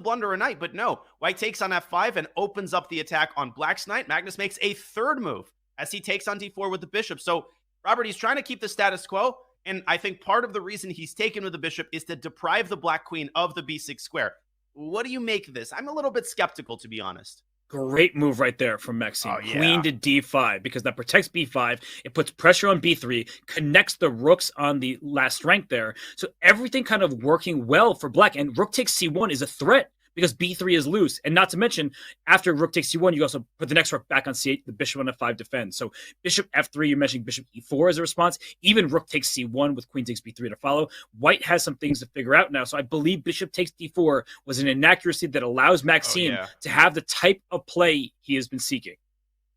blunder a knight, but no. White takes on f5 and opens up the attack on black's knight. Magnus makes a third move as he takes on d4 with the bishop. So, Robert, he's trying to keep the status quo, and I think part of the reason he's taken with the bishop is to deprive the black queen of the b6 square. What do you make of this? I'm a little bit skeptical, to be honest. Great move right there from Maxime. Oh, yeah. Queen to d5, because that protects b5. It puts pressure on b3, connects the rooks on the last rank there. So everything kind of working well for black. And rook takes c1 is a threat because b3 is loose. And not to mention, after rook takes c1, you also put the next rook back on c8, the bishop on f5 defends. So bishop f3, you're mentioning bishop e4 as a response. Even rook takes c1 with queen takes b3 to follow. White has some things to figure out now. So I believe bishop takes d4 was an inaccuracy that allows Maxime to have the type of play he has been seeking.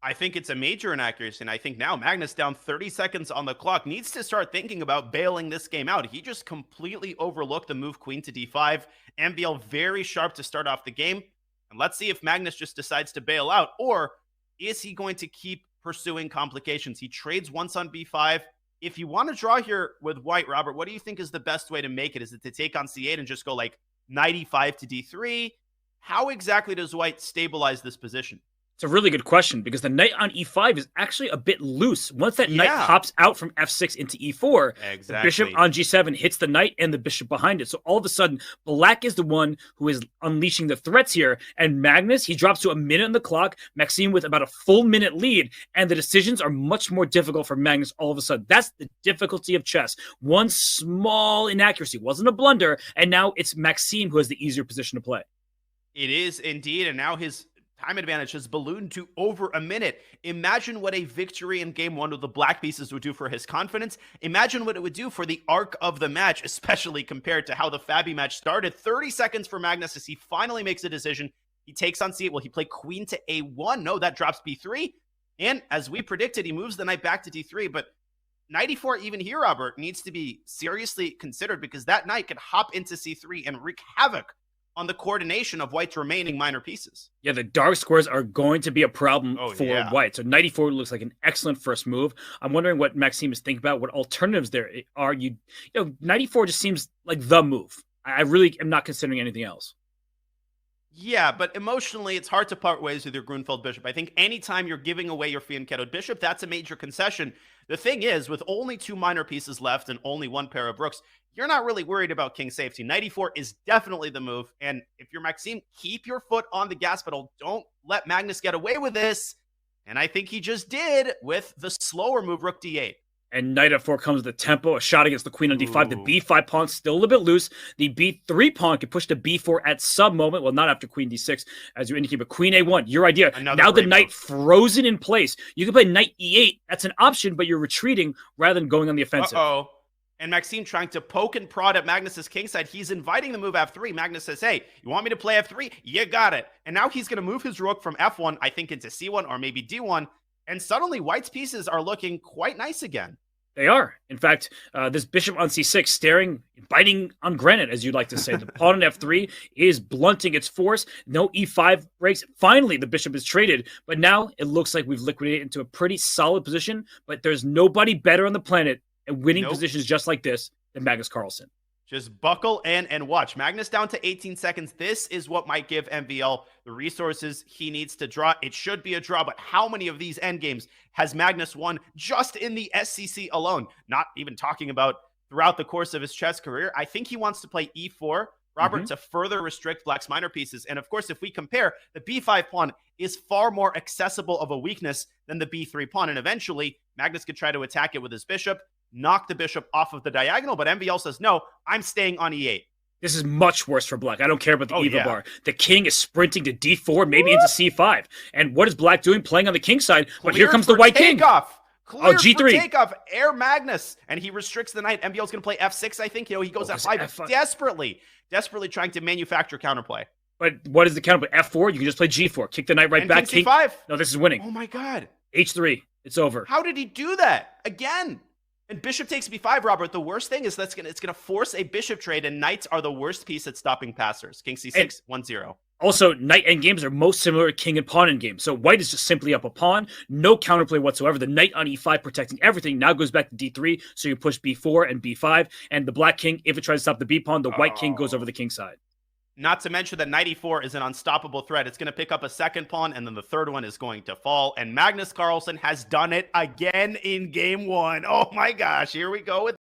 I think it's a major inaccuracy, and I think now Magnus, down 30 seconds on the clock, needs to start thinking about bailing this game out. He just completely overlooked the move queen to d5. MVL very sharp to start off the game. And let's see if Magnus just decides to bail out, or is he going to keep pursuing complications? He trades once on b5. If you want to draw here with white, Robert, what do you think is the best way to make it? Is it to take on c8 and just go like knight e5 to d3? How exactly does white stabilize this position? It's a really good question because the knight on e5 is actually a bit loose. Once that knight hops out from f6 into e4, the bishop on g7 hits the knight and the bishop behind it. So all of a sudden, black is the one who is unleashing the threats here. And Magnus, he drops to a minute on the clock. Maxime with about a full minute lead. And the decisions are much more difficult for Magnus all of a sudden. That's the difficulty of chess. One small inaccuracy wasn't a blunder. And now it's Maxime who has the easier position to play. It is indeed. And now his time advantage has ballooned to over a minute. Imagine what a victory in game one with the black pieces would do for his confidence. Imagine what it would do for the arc of the match, especially compared to how the Fabi match started. 30 seconds for Magnus as he finally makes a decision. He takes on c8. Will he play queen to a1? No, that drops b3. And as we predicted, he moves the knight back to d3. But knight e4, even here, Robert, needs to be seriously considered because that knight could hop into c3 and wreak havoc on the coordination of white's remaining minor pieces. Yeah, the dark squares are going to be a problem for white. So knight e4 looks like an excellent first move. I'm wondering what Maxime is thinking about, what alternatives there are. You know, knight e4 just seems like the move. I really am not considering anything else. Yeah, but emotionally, it's hard to part ways with your Grunfeld bishop. I think anytime you're giving away your fianchettoed bishop, that's a major concession. The thing is, with only two minor pieces left and only one pair of rooks, you're not really worried about king safety. Knight e4 is definitely the move. And if you're Maxime, keep your foot on the gas pedal. Don't let Magnus get away with this. And I think he just did with the slower move, rook d8. And knight f4 comes with the tempo, a shot against the queen on d5. The b5 pawn still a little bit loose. The b3 pawn can push to b4 at some moment. Well, not after queen d6, as you indicate, but queen a1, your idea. Now the knight frozen in place. You can play knight e8. That's an option, but you're retreating rather than going on the offensive. And Maxime trying to poke and prod at Magnus's kingside. He's inviting the move f3. Magnus says, hey, you want me to play f3? You got it. And now he's going to move his rook from f1, I think, into c1 or maybe d1. And suddenly white's pieces are looking quite nice again. They are. In fact, this bishop on c6 staring, biting on granite, as you'd like to say. The pawn on f3 is blunting its force. No e5 breaks. Finally, the bishop is traded. But now it looks like we've liquidated into a pretty solid position. But there's nobody better on the planet at winning positions just like this than Magnus Carlsen. Just buckle in and watch. Magnus down to 18 seconds. This is what might give MVL the resources he needs to draw. It should be a draw, but how many of these endgames has Magnus won just in the SCC alone? Not even talking about throughout the course of his chess career. I think he wants to play e4, Robert, to further restrict black's minor pieces. And of course, if we compare, the b5 pawn is far more accessible of a weakness than the b3 pawn. And eventually, Magnus could try to attack it with his bishop, knock the bishop off of the diagonal, but MVL says, no, I'm staying on e8. This is much worse for black. I don't care about the Eva bar. The king is sprinting to d4, maybe into c5. And what is black doing? Playing on the king side, but here comes the white king. Cleared G3. For takeoff, Air Magnus. And he restricts the knight. MVL's going to play f6, I think. You know, he goes f5, desperately trying to manufacture counterplay. But what is the counterplay? f4, you can just play g4. Kick the knight right back. King c5. No, this is winning. Oh my god. h3. It's over. How did he do that? Again. And bishop takes b5, Robert. The worst thing is it's going to force a bishop trade, and knights are the worst piece at stopping passers. King c6, 1-0. Also, knight endgames are most similar to king and pawn endgames. So white is just simply up a pawn, no counterplay whatsoever. The knight on e5 protecting everything now goes back to d3, so you push b4 and b5. And the black king, if it tries to stop the b pawn, the white king goes over the king side. Not to mention that knight e4 is an unstoppable threat. It's going to pick up a second pawn, and then the third one is going to fall. And Magnus Carlsen has done it again in game one. Oh my gosh, here we go with